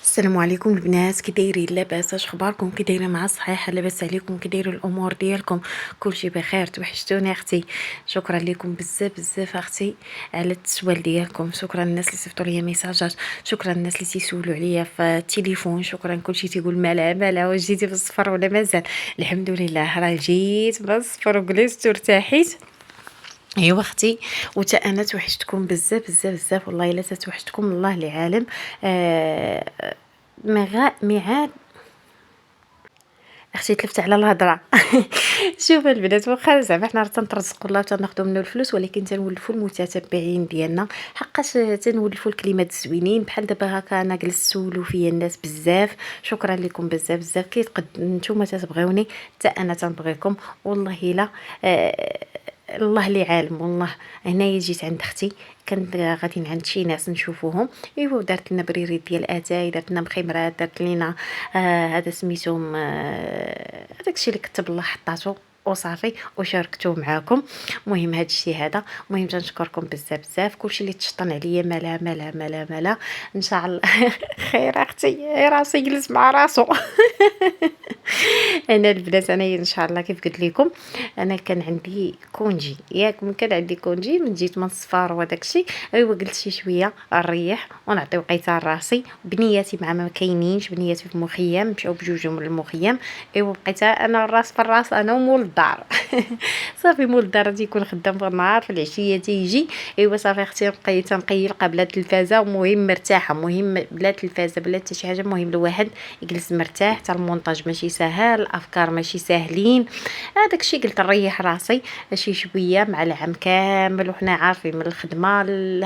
السلام عليكم البنات، كي دايرين؟ لاباس؟ اش اخباركم؟ كي دايره مع الصحيحه؟ لاباس عليكم؟ كي دايروا الامور ديالكم؟ كلشي بخير؟ توحشتوني اختي. شكرا لكم بزاف بزاف اختي على التسوال ديالكم. شكرا الناس اللي صيفطوا لي ميساجات، شكرا الناس اللي تيسولوا عليا في التليفون. شكرا كلشي تيقول مالا واش جيتي في الصفر ولا مازال؟ الحمد لله راه جيت من الصفر وجلست وارتاحيت. ايوا اختي، وتا انا توحشتكم بزاف بزاف بزاف، والله الا توحشتكم الله اللي عالم. آه ميعاد اختي تلفت على الهضره. شوف البنات، واخا زعما حنا راه تنرزقوا الله وتناخذوا منه الفلوس، ولكن تنولفوا المتتبعين ديالنا، حقاش تنولفوا الكلمات الزوينين بحال دابا هكا. انا جلست سولوا فيا الناس بزاف، شكرا لكم بزاف بزاف. كي نتوما تتبغيوني حتى انا تنبغيكم، والله الا الله اللي عالم. والله هنايا جيت عند اختي، كنت غاديين عند شي ناس نشوفوهم. ايوا دارت لنا بريريت ديال اتاي، دارت لنا مخمرات، دارت لينا هذا سميتهم هذاك الشيء اللي كتب الله حطاتو وصافي وشاركته معاكم. المهم هذا الشيء هذا. المهم تنشكركم بزاف بزاف. كلشي اللي تشطن عليا ملا ان شاء الله. خير اختي، راسي جلس مع راسو. انا البنات انا ان شاء الله كيف قلت لكم، انا كان عندي كونجي ياك، من كان عندي كونجي من جيت من الصفار وداك الشيء. ايوا قلت شي شويه نريح ونعطي وقيته لراسي. بنياتي مع ما كاينينش، بنياتي في المخيم مشاو بجوجهم للمخيم. ايوا بقيت انا الراس في الراس، انا ومول الدار. صافي مول الدار تيكون خدام في النهار، في العشيه تيجي. ايوا صافي اختي بقيت نقيل بلا التلفازه، المهم مرتاحه، مهم بلا التلفازه بلا حتى شي حاجه. المهم الواحد يجلس مرتاح، حتى المونتاج ماشي سهل، الافكار ماشي ساهلين. هذاك الشيء قلت نريح راسي شي شويه مع العام كامل، وحنا عارفين من الخدمه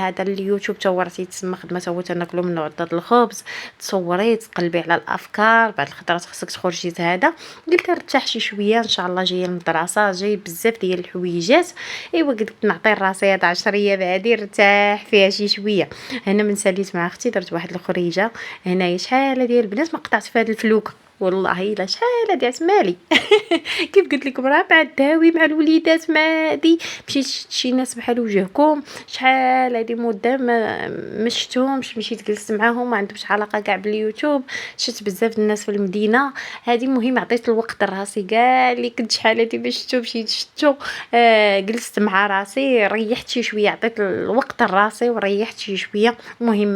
هذا اليوتيوب تا هو راه تيتسمى خدمه، تا هو تناكلوا منه عدد الخبز. تصوري تقلبي على الافكار، بعد الخطرات خصك تخرجي هذا. قلت نرتاح شي شويه، ان شاء الله جايه من المدرسه، جاي بزاف ديال الحويجات. ايوا قلت نعطي راسي هاد 10 ايام هادي نرتاح فيها شي شويه. هنا من ساليت مع اختي درت واحد الخريجه هنايا، شحال ديال البنات ما قطعت في هاد الفلوكه، والله الا شحال دعت مالي. كيف قلت لكم راه مع الداوي مع الوليدات مع هادي، مشيت شفت شي ناس بحال وجهكم، شحال هادي مده ما شفتهمش. مشيت جلست معاهم، ما عندهمش علاقه كاع باليوتيوب. شفت بزاف الناس في المدينه هادي. مهم عطيت الوقت لراسي كاع اللي كنت شحال هادي ما شفتو، مشيت شفتو. جلست مع راسي، ريحت شي شويه، عطيت الوقت لراسي وريحت شي شويه. المهم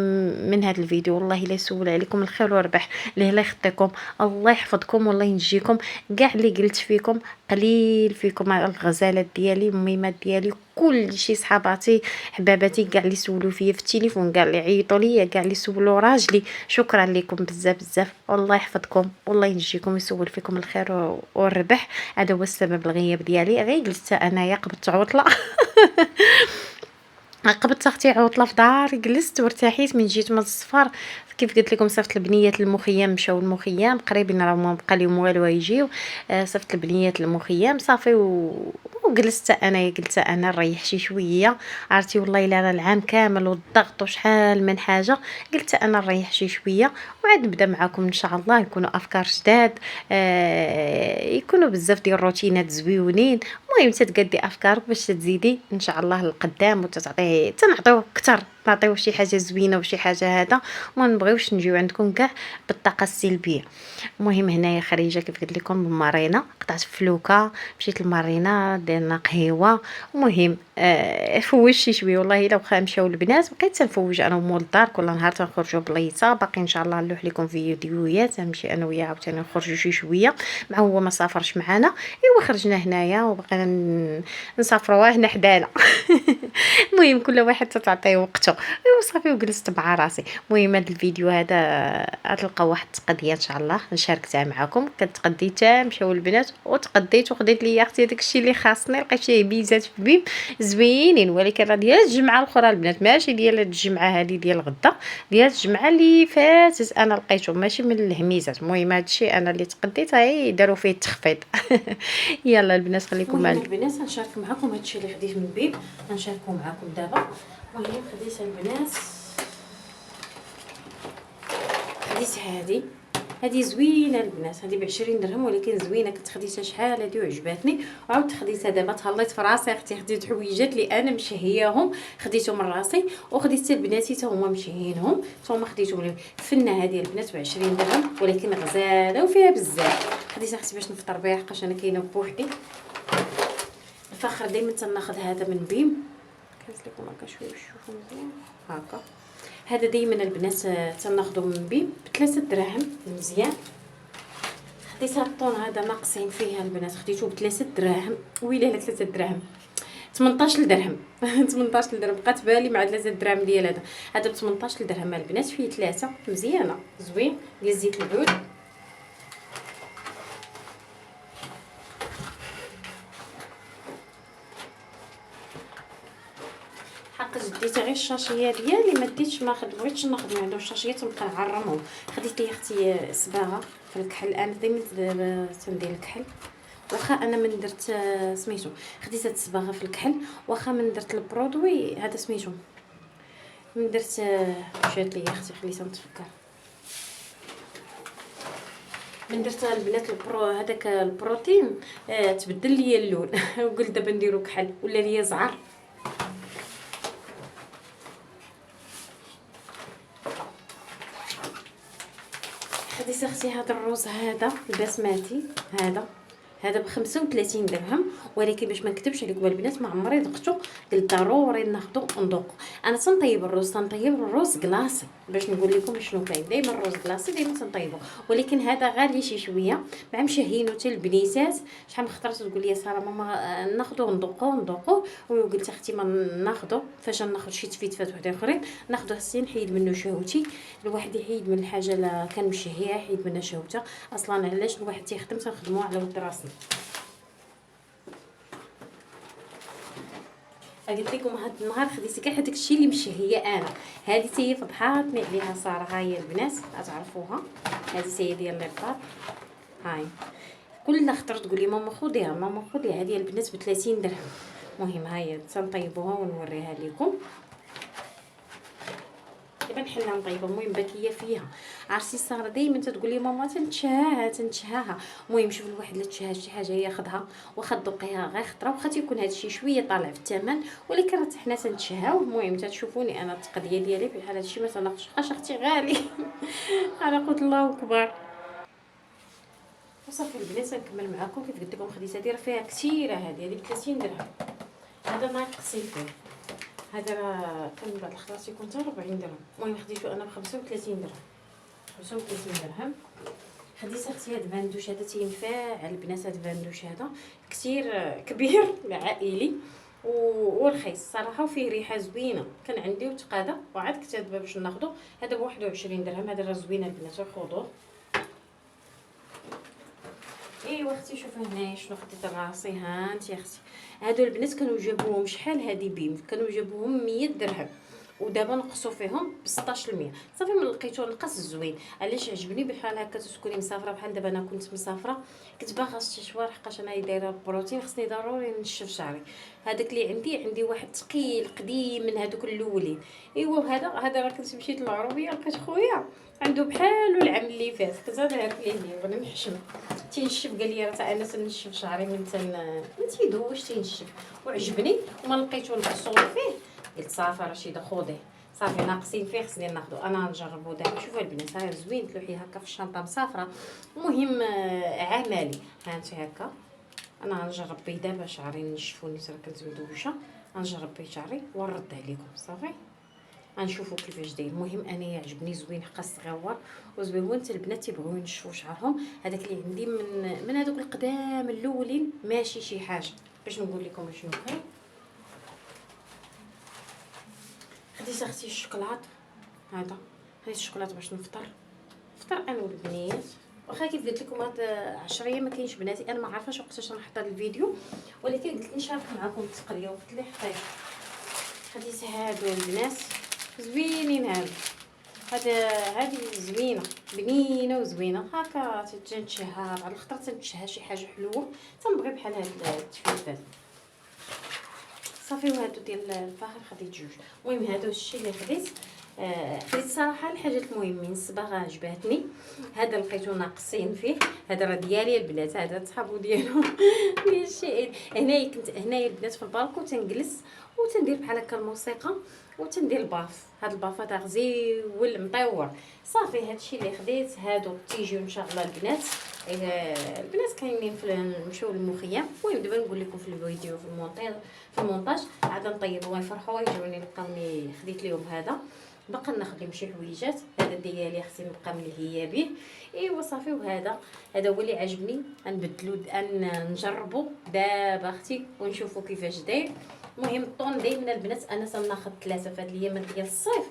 من هذا الفيديو والله الا يسول عليكم الخير والربح، ليه لا يخطيكم، الله يحفظكم والله ينجيكم. كاع اللي قلت فيكم قليل فيكم الغزالات ديالي، الميمات ديالي، كل شي صحاباتي حباباتي كاع اللي سولوا فيا في التليفون، كاع اللي عيطوا ليا، كاع اللي سولوا راجلي، شكرا لكم بزاف بزاف. الله يحفظكم والله ينجيكم ويسول فيكم الخير والربح. هذا هو السبب الغياب ديالي، غير جلست انايا قبضت عطله. قبضت اختي عطله في داري، جلست وارتاحيت من جيت من السفر. كيف قلت لكم صيفط البنيات للمخيم، مشاو المخيم قريبين، راه ما بقى لهم والو يجيو. صيفط البنيات للمخيم صافي وجلست انايا، قلت انا نريح شي شويه. عرفتي والله الا راه العام كامل والضغط وشحال من حاجه، قلت انا نريح شي شويه وعاد نبدا معكم ان شاء الله. يكونوا افكار جداد، يكونوا بزاف ديال الروتينات زويونين. المهم تتقدي افكارك باش تزيدي ان شاء الله للقدام، وتتعطيه تنعطيو اكثر، نعطيو شي حاجه زوينه وشي حاجه هذا، وما نبغيوش نجيو عندكم كاع بالطاقه السلبيه. المهم هنايا خريجه كيف قلت لكم بالمارينا، قطعت فلوكه، مشيت للمارينا درنا قهيوه. المهم فوجت شي شويه، والله الا واخا مشاو البنات بقيت تنفوج انا ومول الدار. كل نهار تنخرجوا بليطه، باقي ان شاء الله نلوح لكم فيديوهات، نمشي انا وياه عاوتاني نخرجوا شي شويه مع هو ما سافرش معانا. ايوا خرجنا هنايا وبقينا نسافروا هنا حدانا. المهم كل واحد تعطيه وقته. ايوا صافي وجلست مع راسي. المهم هذا الفيديو هذا غتلقاو واحد التقضيه ان شاء الله نشاركتها معكم. كنت مشاو البنات وتقضيت وخديت لي اختي داك الشيء اللي خاصني، لقيت فيه بيزات في بيم زوينين، ولكن راه ديال الجمعه الاخرى البنات، ماشي ديال الجمعه هذه ديال غدا، ديال الجمعه اللي فاتت انا لقيتهم، ماشي من الهميزات. المهم هذا الشيء انا اللي تقديت هاي داروا فيه التخفيض. يلا البنات خليكم معايا. البنات غنشارك معكم هذا الشيء اللي خديت من بيب، غنشاركو معكم دابا. المهم خديت البنات، خديت هذه هذه زوينه البنات، هذه ب20 درهم ولكن زوينه. كنت خديتها شحال هذه وعجباتني وعاودت خديتها دابا. تهليت في راسي اختي، خديت حويجات اللي انا مشهياهم خديتهم من راسي، وخديت حتى البناتي حتى هما مشهيينهم حتى هما خديتهم لهم. الفنه هذه البنات ب20 درهم ولكن غزاله وفيها بزاف. خديتها اختي باش نفطر بها حقاش انا كاينه بوحدي. الفخر دائما تناخذ هذا من بيم، كنت لكم هكا شويه شوفوا مزيان هكا. هذا دائما البنات تناخذوا من بيم ب3 دراهم مزيان. خديت هاد الطون هذا ناقصين فيه البنات، خديته ب3 دراهم. ويلي على 3 دراهم، 18 درهم 18 درهم بقات بالي مع 3 دراهم ديال هذا ب 18 درهم البنات. فيه 3 مزيانه زوين ديال زيت العود. حق ديت غير الشاشيه ديالي، ما ديتش ما بغيتش ناخذ من عندهم الشاشيات ونبقى نعرمهم. خديت لي اختي صباغه في الكحل، انا دائما تندير الكحل واخا انا من درت سميتو. خديت هاد الصباغه في الكحل واخا من درت البرودوي هذا سميتو، من درت مشات لي اختي خليتها نتفكر. من درت البنات هذاك البروتين تبدل لي اللون وقلت دابا نديرو كحل ولا ليا زعر. خديت اختي هذا الروز هذا البسماتي هذا ب35 درهم ولكن باش ما نكذبش عليكم البنات ما عمري ذقته، قلت ضروري ناخذو ندوق. انا تنطيب الروز كلاصي باش نقول لكم شنو كاين. دائما الروز كلاصي دائما تنطيبو، ولكن هذا غالي شي شويه مع مشهينو حتى البنيتات. شحال من خطره تقول لي ساره ماما ناخذو ندوقو وقلت اختي ما ناخذو. فاش ناخذ شي تفيتفات وحدين اخرين ناخذو حسين نحيد منه شهوتي. الواحد يحيد من الحاجه لا كان مشهيه يحيد منها شهوته اصلا. علاش الواحد تيخدم تنخدموه على ود راسنا. قلت لكم هاد النهار خديت كاع هذاك الشيء اللي مشهيه انا. هذه حتى هي فضحاتني عليها ساره، ها هي البنات تعرفوها. هذه حتى هي ديال ليبطار، هاي كل خطره تقول لي ماما خذيها ماما خذيها. هذه البنات ب30 درهم. المهم ها هي تنطيبوها ونوريها لكم. دابا نحلها نطيبها. المهم باكيه فيها. عرفتي ساره دائما تقول لي ماما تنتشهاها. المهم شوف الواحد لا تشهى شي حاجه ياخذها واخا تذوقيها غير خطره واخا تيكون هذا الشيء شويه طالع في الثمن ولكن راه حنا تنتشهاو. المهم تشوفوني انا التقديه ديالي في هذا الشيء ما تناقش خاش اختي غالي على قوت الله كبار. وصافي البنات نكمل معكم كيف قلت لكم. خديت هذه راه فيها كثيره، هذه ب30 درهم. هذا ناقصين فيه، هذا راه كان بعض الخلاص يكون حتى 40 درهم. المهم خديته انا ب 35 درهم. 35 درهم. خديت اختي هاد الفاندوش هذا تينفع البنات. هاد الفاندوش هذا كثير كبير عائلي ورخيص صراحه وفيه ريحه زوينه. كان عندي وتقادا وعاد كتبه باش ناخذه. هذا ب 21 درهم. هذا راه زوين البنات خذوه. ايوا اختي شوفوا هنايا شنو خديت راسي. ها انت يا اختي هادو البنات كانوا جابوهم شحال هذه بيم كانوا جابوهم 100 درهم ودابا نقصوا فيهم ب 16%. صافي من لقيتو نقص زوين. علاش عجبني بحال هكا تكوني مسافره بحال دابا انا كنت مسافره كنت باغا شي شوار حقاش انا دايره بروتين خصني ضروري نشف شعري. هذاك اللي عندي واحد ثقيل قديم من هذوك الاولين. ايوا هذا راه كنت مشيت للعربيه لقيت خويا عنده بحالو العام اللي فات. كنت نعرف ليه وانا نحشم تينشف. قال لي راه انا تنشف شعري من تيدوش تينشف وعجبني وما لقيتو نقصو فيه. قلت صافي رشيده خذيه صافي ناقصين فيه خصني ناخذو. انا نجربو دابا. شوفوا البنات ها زوين تلوحيه هكا في الشنطه مسافره. المهم عملي ها انت هكا. انا غنجرب به دابا شعري نشفوني راه كنت مدوشه. غنجرب به شعري ونرد عليكم صافي غنشوفوا كيفاش داير. المهم انا يعجبني زوين حقا صغيور وزوين حتى البنات تيبغيو ينشفوا شعرهم. هذاك اللي عندي من هذوك القدام الاولين ماشي شي حاجه. باش نقول لكم شنو كاين. خديت اختي الشوكولات هذا. خديت الشوكولات باش نفطر انا والبنات. واخا كيف قلت لكم هاد 10 ايام ما كاينش بناتي. انا ما عارفاش وقتاش غنحط هذا الفيديو ولكن قلت نشارك معكم التقريه وقلت لي حطيه. خديت هادو البنات زوينين. هذه زوينه بنينه وزوينه هكا تنتشهى. بعض الخطرات تنتشهى شي حاجه حلوه تنبغي بحال هاد التفيفات صافي. وهادو ديال الفخر خديت جوج. المهم هادو الشيء اللي خديت. حيت صراحه الحاجات المهمين الصباغه عجباتني. هذا لقيتو ناقصين فيه، هذا راه ديالي البنات، هذا صحابو ديالهم ديال الشيء. هنايا كنت هنايا البنات في البالكو تنجلس وتندير بحال هكا الموسيقى وتندير الباف. هاد الباف هذا غزيول مطور. صافي هادشي اللي خديت. هادو تيجيو ان شاء الله البنات. البنات كاينين نمشيو للمخيم. المهم دابا نقول لكم في الفيديو في المونتاج عاد نطيبوا ويفرحوا يجوني يلقاوني خديت لهم هذا. باقا ناخذ لهم شي حويجات. هذا ديالي خصني نبقى ملهيه به. ايوا صافي. وهذا هو اللي عجبني، نبدلو نجربو دابا اختي ونشوفوا كيفاش داير. المهم الطون دائما البنات انا تناخذ 3 في هاد الايامات ديال الصيف.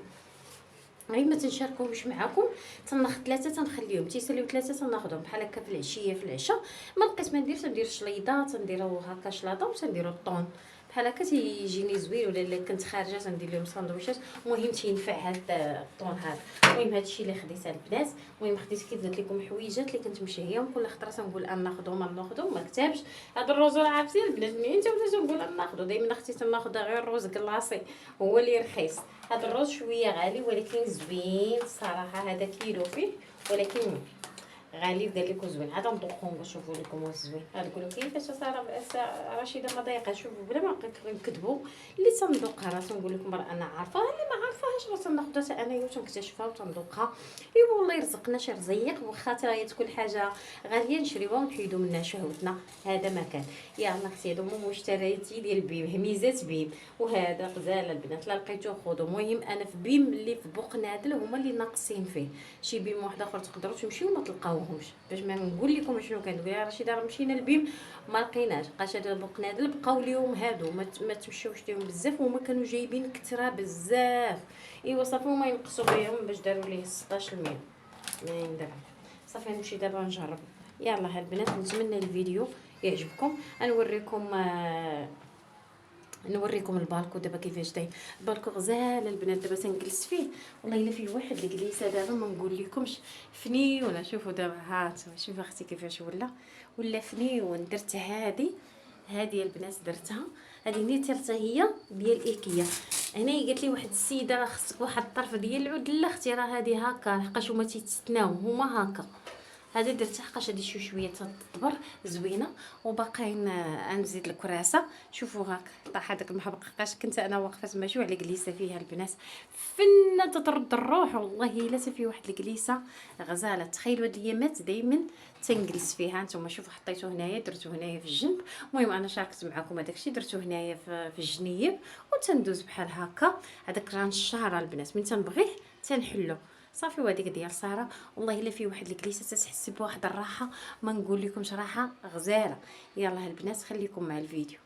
غير ما تنشاركوهمش معكم، تناخذ 3 تنخليهم تيساليو 3 تناخذهم بحال هكا في العشيه في العشاء. ما لقيت ما ندير تندير شليضه، تنديرو هكا شلاضه وتنديرو الطون بحال هكا تيجيني زوين. ولا الا كنت خارجه تندير لهم ساندويشات. المهم تينفع هاد الطون هذا. المهم هادشي اللي خديت البنات. المهم خديت كيف قلت لكم حويجات اللي كنت مشهيهم. كل خطره تنقول انا ناخذهم ما كتبش. هاد الروز راه عرفتي البنات منين تنقول انا ناخذو. دائما اختي تناخذ غير الروز كلاصي هو اللي رخيص. هذا الروز شويه غالي ولكن زوين الصراحه. هذا كيلو فيه ولكن غالي قال لكم زوين. عاد ندوقهم نشوفوا لكم واش زوين. غتقولوا كيفاش ساره رشيده ما ضايقه. شوفوا بلا ما نكذبوا اللي تندوقها راه تنقول لكم راه انا عارفه. اللي ما عارفاهاش راه تناخذها حتى انايا وتنكتشفها وتندوقها. ايوا والله يرزقنا شي رزيق. واخا تا تكون حاجه غاليه نشريوها ونحيدوا منها شهوتنا. هذا ما كان. يلا اختي هادو هما مشترياتي ديال بيم، هميزات بيم. وهذا غزاله البنات لا لقيتوه خذوا. المهم انا في بيم اللي في بوقنادل هما اللي ناقصين فيه. شي بيم واحد اخر تقدروا تمشيو ما تلقاوهمش. باش ما نقول لكم شنو كندوي يا رشيده راه مشينا للبيم ما لقيناش. بقاش هاد بوقنادل بقاو ليهم هادو ما تمشيوش ليهم بزاف. وهما كانوا جايبين كثره بزاف. ايوا صافي هما ينقصوا بهم باش داروا ليه 16 مليون من درهم. صافي نمشي دابا نجرب. يلا البنات نتمنى الفيديو يعجبكم. نوريكم البالكو دابا كيفاش داير. البالكو غزال البنات. دابا تنجلس فيه والله الا فيه واحد الجليسه دابا ما نقول لكمش فنيونه. شوفوا دابا هات شوفوا اختي كيفاش ولا فنيون. درت هذه البنات درتها. هذه نيتي حتى هي ديال ايكيا. هنا قالت لي واحد السيده راه خصك واحد الطرف ديال العود. لا اختي راه هذه هكا لحقاش هما تيتستناو هما هكا. هذه درتها حقاش هذه شويه تطبر زوينه. وباقيين نزيد الكراسه. شوفوا هاك طاح هذاك المحبق حقاش كنت انا واقفه تما شي واحد الجليسه فيها البنات فنه تطرد الروح. والله الا في واحد الجليسه غزاله. تخيلوا هاد الايامات دائما تنجلس فيها. نتوما شوفوا حطيته هنايا درتو هنايا في الجنب. المهم انا شاركت معكم هذاك الشيء درتو هنايا في الجنيب. وتندوز بحال هكا. هذاك راه الشهر البنات من تنبغيه تنحلو. صافي. وهذيك ديال ساره والله الا في واحد الكليسه تحسي بواحد الراحه ما نقول لكمش راحه غزاله. يلا البنات خليكم مع الفيديو.